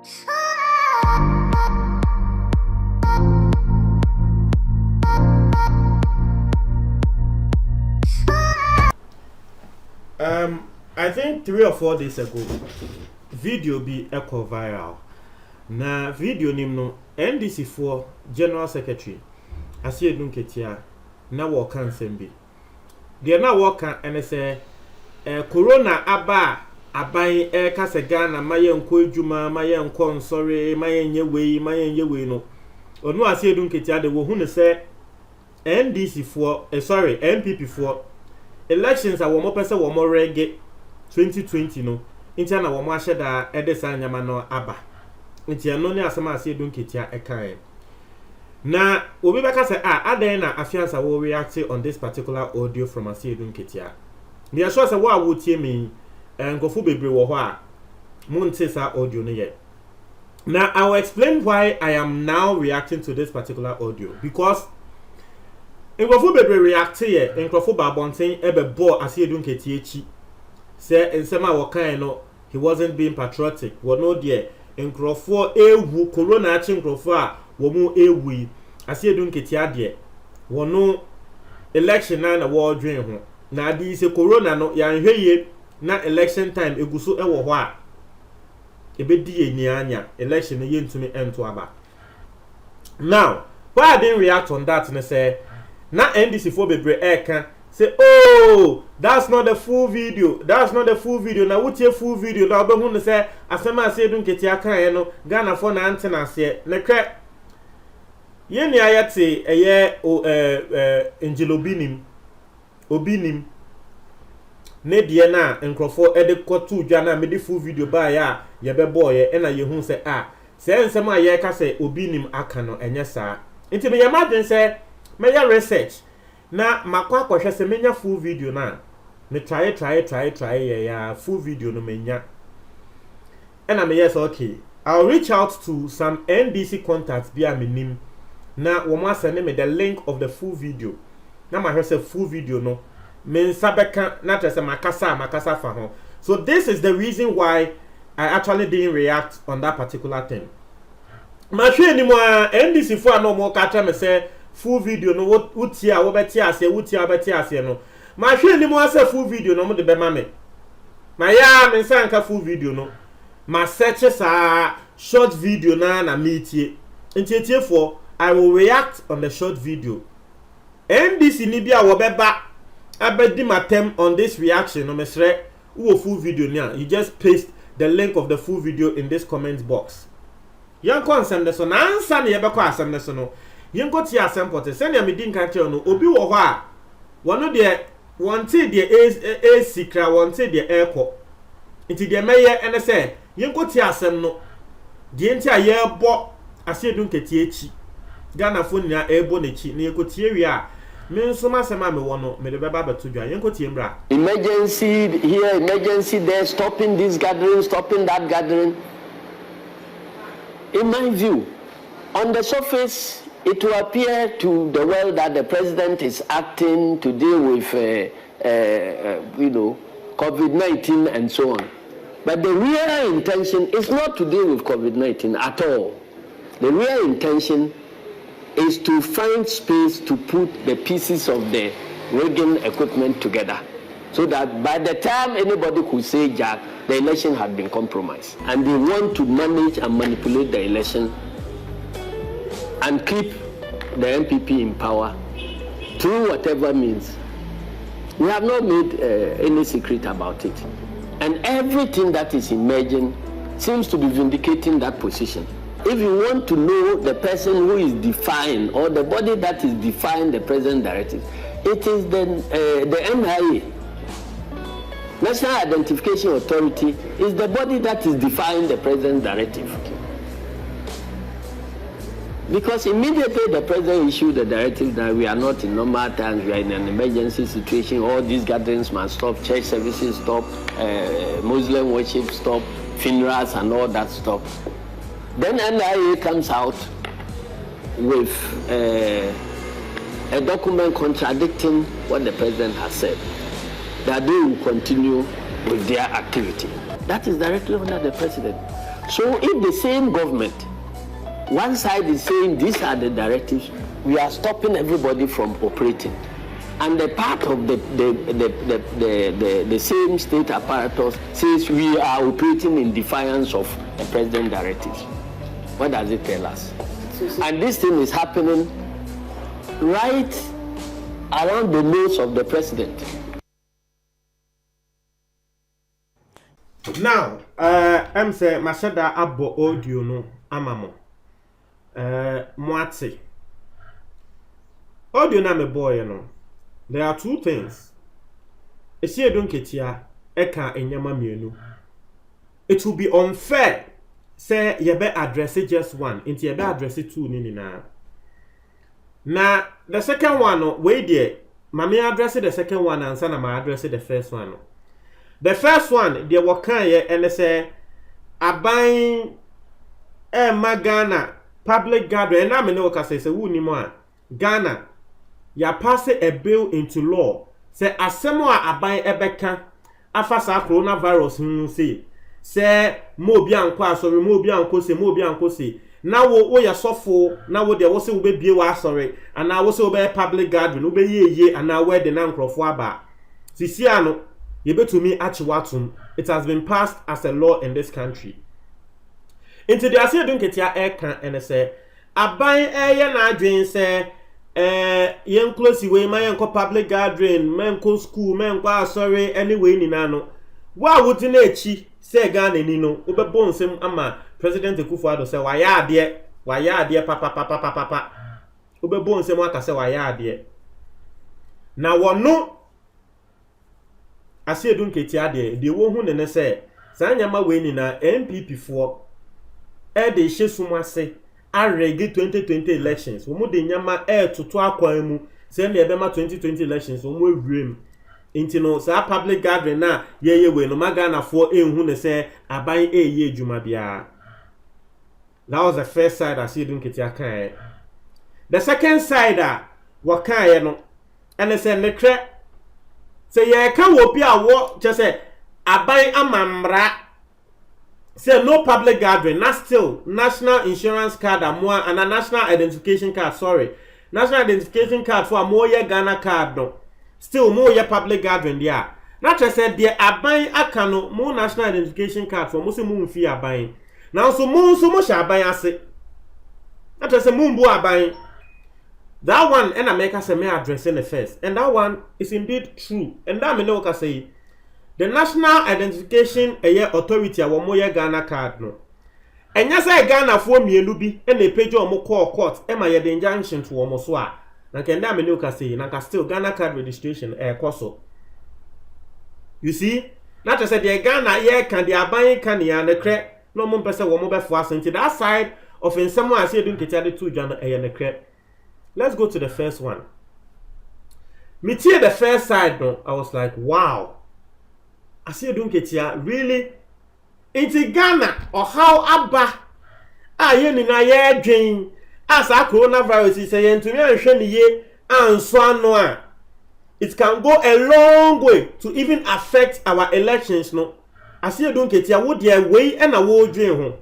I think 3 or 4 days ago, video be echo viral. Na video nimno NDC for General Secretary Asiedun Ketia na waka nsɛm de na waka ene se corona aba aban kase Ghana maye nko adwuma maye nko nsɔre maye nye wei no onu Asiedun Ketia de wo hu ne se NDC for NPP for elections a wo mo pese wo mo rege 2020 no intia na wo mo ahye da edesa nyama no aba intia no ne asema Asiedun Ketia ekan na obi beka say aden na afiansa wo react on this particular audio from Asiedun Ketia me sure say wo a wo tie me nkofo bebre wo ho a monte sa audio no ye. Now I will explain why I am now reacting to this particular audio, because nkofo bebre react ye nkofo babonten ebe bo Asiedun Ketia chi say ensema wo kan no he wasn't being patriotic. Wo no there nkofo ewu corona achi nkofo a wo mu ewu Asiedun Ketia de wo no election na wo dwen ho na adi se corona no ya nhweye na election time eguso ewo ho a ebedi eni anya election ye ntumi ento aba. Now why I didn't react on that and say na NDC for bebre eka say, oh, that's not the full video. That's not the full video. Now what your full video? Now be hu say asema Asiedun Ketia kan no Ghana for na antena se ne kre ye ni ayate eye Angelo Obinim ne die na nkrofo ede kotu dwa na me di full video ba ya ye be boy e na ye hu say se nsema ye ka say Obinim aka no enye saa nti me ye madwen say me ya research na makwa kwahwe se menya full video na me try ya full video no menya ena me yes okay I'll reach out to some NDC contacts bia me nim na wo ma send me the link of the full video na ma hwese full video no me nsabeka na trese makasa fa ho. So this is the reason why I actually didn't react on that particular thing. Ma hwe ni mo NDC fo no mo ka tra me say full video no utia wo beti ase utia beti ase no ma hwe ni mo ase full video no mo de be ma me ma ya me nsa nka full video no ma search sa short video na meetie ntie for I will react on the short video. NDC ni bia wo beba abedi matem on this reaction no mesre wo full video nia you just paste the link of the full video in this comment box. Yan konsem de so na ansa na ye be kwa asem ne so no yenko ti asempote senya me din kan kire no obi wo ho a wono de wonte de a secret wonte de eko nti de meye ene se yenko ti asem no de nti a ye bo Asiedun Ketia echi Ghana phone na ebo na echi na yenko tie wi a me nso masema me wono me de beba beto dwa yenko tie mbra emergency here, emergency there, stopping this gathering, stopping that gathering. In my view, on the surface it will appear to the world that the president is acting to deal with, COVID-19 and so on. But the real intention is not to deal with COVID-19 at all. The real intention is to find space to put the pieces of the rigging equipment together, so that by the time anybody could say Jack, the election had been compromised. And they want to manage and manipulate the election and keep the MPP in power through whatever means. We have not made any secret about it. And everything that is emerging seems to be vindicating that position. If you want to know the person who is defying, or the body that is defying the president's directive, it is the NIA. National Identification Authority is the body that is defying the president's directive. Because immediately the president issued the directive that we are not in normal times, we are in an emergency situation, all these gatherings must stop, church services stop, Muslim worship stop, funerals and all that stop. Then NIA comes out with a document contradicting what the president has said, that they will continue with their activity. That is directly under the president. So if the same government, one side is saying these are the directives, we are stopping everybody from operating, and the part of the same state apparatus says we are operating in defiance of the president's directives, what does it tell us? And this thing is happening right around the nose of the president. Now, I'm saying Mashada Abo audio no amamo. Mwati. Audio na me boy no. There are two things. Esi edun ketia eka enyama mienu. It will be unfair say yebe address just one, inti yebe address two ni na. Na the second one no, we there. Mami address the second one and sana ma address the first one no. The first one, they were kind and say, Abain Magana public gathering, and I'm no say, Woo more Ghana, ya pass a bill into law. Say, Asamoa Abain Ebeka, Afasa coronavirus, say, Mobian sorry, Mobian Kosi. Now, what ya suffer, now what there was a baby, sorry, and now was obey public gathering, obey ye, and now where the Nank of Waba. Sisiano. To me, Achiwatum, it has been passed as a law in this country. Into the Asia Dunketia air and say, Abai air na drain say, young close way, my uncle public gathering, man co school, man sorry, anyway, Ninano. Why would the Nechi say Ghana Nino, Ubabon sem ama, President Kufuado say, why ya dear, papa. Ubabon sem waka say, why ya dear. Now, one no. Ase edun ketia de wo hu ne se sanyama we ni na MPP for e de hyesumu ase arege 2020 elections wo mu de nyama toto akwan mu se na ebe ma 2020 elections wo mu awrem inti no sa public gathering na ye we no magana for enhu ne se aban ye adwuma bia. That was the first side Ase edun ketia kan. The second side wa kan no ene se ne kre say ye can wopi awo just say abai amamra say no public gathering, not still national insurance card amwa and a national identification card, national identification card for a more ye Ghana card no still more ye public gathering there. Not just said the abai akano more national identification card for musi mu fi abai now so much abai ase not just say mumbu abai. That one, and I make us a mere address in the first. And that one is indeed true. And that I know what I say. The national identification authority a more Ghana card no. And yes, I Ghana for me lubi and they pay you more court. Am I the injunction to almost wa? Na kenda me know say na still Ghana card registration koso. You see? Not to say the Ghana can the aban can ya the cre no more person wo mo be for into that side of in someone I say don't get the two Ghana the cre. Let's go to the first one. Me tie the first side no, I was like, wow. I see don't get here really into Ghana or how Abba ye ni na ye dwen as a coronavirus is saying to me and ye and so no. It can go a long way to even affect our elections no. I see don't get here what their way and a wo dwen ho.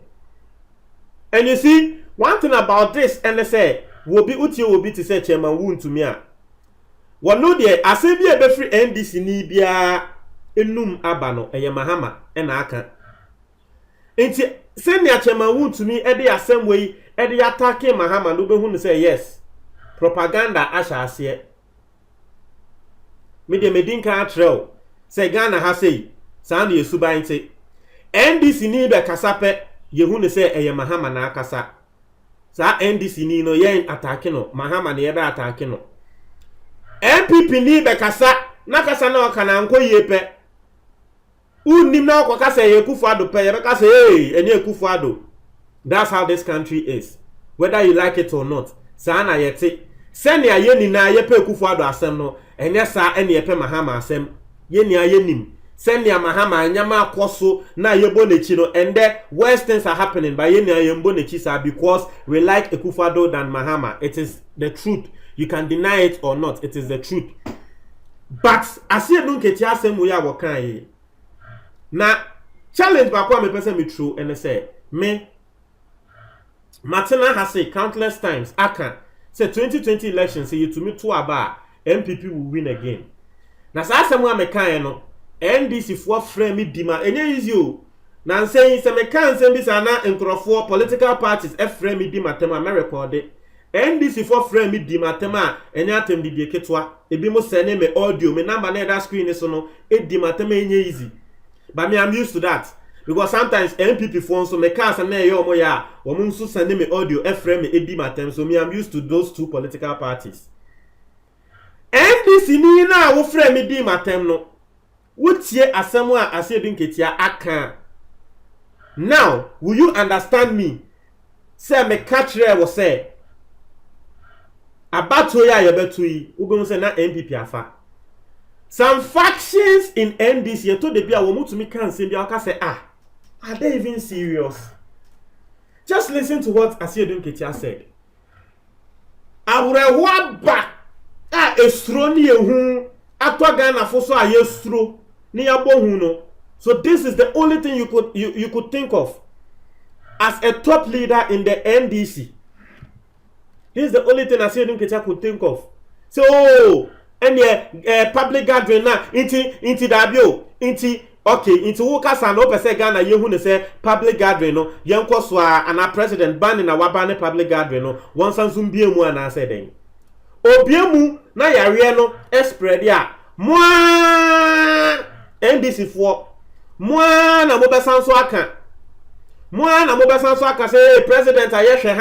And you see one thing about this and they say will be to say chairman wound to me. One no there, I say be a free NDC ni bia enum abano eye mahama and aka. Enti send your chairman wound to me at the same way at the attacking mahama no be who say yes. Propaganda asha ase. Me de medinka trail say Ghana ha say sound ye suba nti NDC ni be kasape ye hu ne say eye mahama na akasa. Sa NDC ni no yen atake no Mahama ne yebe atake no MPP ni be kasa na kasa na okana nko yepe unnim na okaka say Ekufuado pe yebe kasa eni Ekufuado. That's how this country is, whether you like it or not. Sa na yete send ya yeni na yepe Ekufuado asem no enye sa eni yepe Mahama asem yeni ayenim. Send ya Mahama nyama akoso na yebo nechi no, and the worst things are happening by yeni ayembo nechi sa because we like Ekufuado than Mahama. It is the truth. You can deny it or not. It is the truth. But as you don't get your same way I work na challenge ba kwa me person me true and say me Martina has said countless times, aka say 2020 elections say you to me to aba MPP will win again. Na sa asem me kan no NDC for frame me dima enye easy o. Na say me kan say bi sa na nkrofo political parties e frame me dima tem America de. NDC for frame me dima tem a enye atem di ketwa ebi mo send me audio me number na that screen so no e dima tem enye easy. But me I'm used to that. Because sometimes MPP phones so me cast and na yo mo ya wo mo nso send me audio e frame me edi matem so me I'm used to those two political parties. NDC ni na wo frame me di matem no wotie asem a asedu nketia aka. Now will you understand me? Say me catch re wo say abato ya yebeto yi wo be say na MPP afa. Some factions in NDC you told the bia wo mutumi kan say bia aka say are they even serious? Just listen to what Asiedu Nketia said. Awrewa ba estro ni ehun atwa Ghana fo so ayestro ni abohun no. So this is the only thing you could think of as a top leader in the NDC. This is the only thing Asiedu Nketia could think of. So and public gathering na inti dabio inti okay inti woka san no pese Ghana yehu ne say public gathering no yenko so ana president ban na waba ne public gathering no won sansum biemu ana say den obiemu na yare no spread ya mo NDC for mo na mo besan so aka mo na mo besan so aka say president ayehwe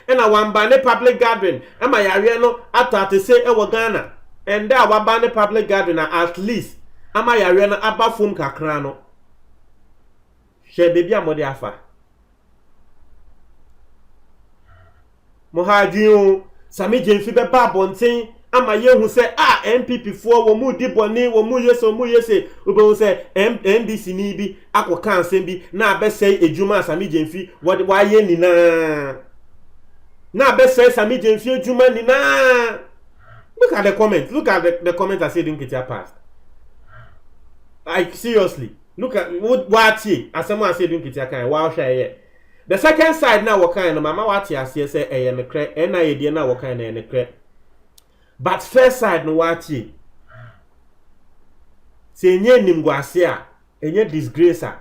han na wamba ne public gathering e ma yare no atata say e wo Ghana. And there were banning public gathering at least. Ama yare na aba fom kakra no. She baby amode afa. Mo hadwin Sami Jemfi be ba bonten ama yehu say MPP for wo mu di boni wo mu yese wo say NDC ni bi akoka ansem bi na be say ejuma Sami Jemfi wa ye ni na be say Sami Jemfi ejuma ni na. Look at the comment. Look at the comment I said in Nketia passed. Like seriously. Look at what as someone said in Nketia kind. Wow, share. The second side now what kind of mama what ya say me cre na idea na what kind na cre. But first side no what say nye nimguase a enye disgrace a.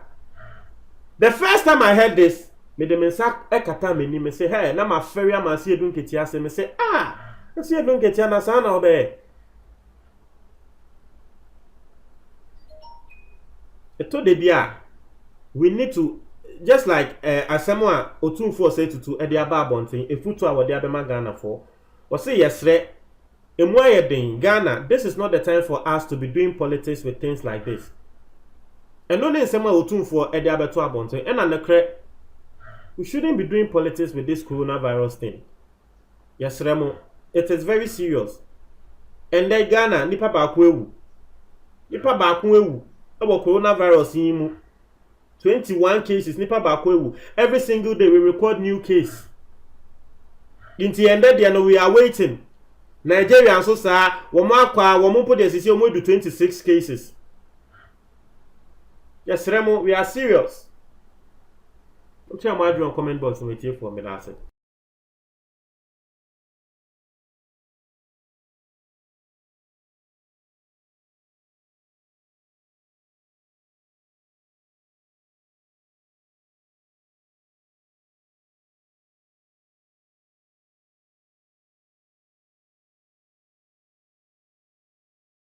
The first time I heard this, me dem nsa ekata meni me say hey na ma ferry am say Edu Nketia say me say see don't get na sana obe. Eto de bia we need to just like asemwa Otumfo say to e de aba abonten efutu a wode abema Ghana for. O say yesre emu ayeden Ghana, this is not the time for us to be doing politics with things like this. And no asemwa Otumfo e de abeto abonten e na nekre we shouldn't be doing politics with this coronavirus thing. Yesre mo it is very serious. And then Ghana, nipa ba ku ewu. Nipa ba ku ewu. About coronavirus in 21 cases, nipa ba ku ewu. Every single day we record new case. In the end there we are waiting. Nigeria so sa womo akwa womo po de sisi womo do 26 cases. Yes, Remo, we are serious. Don't tell my comment box and wait for me last.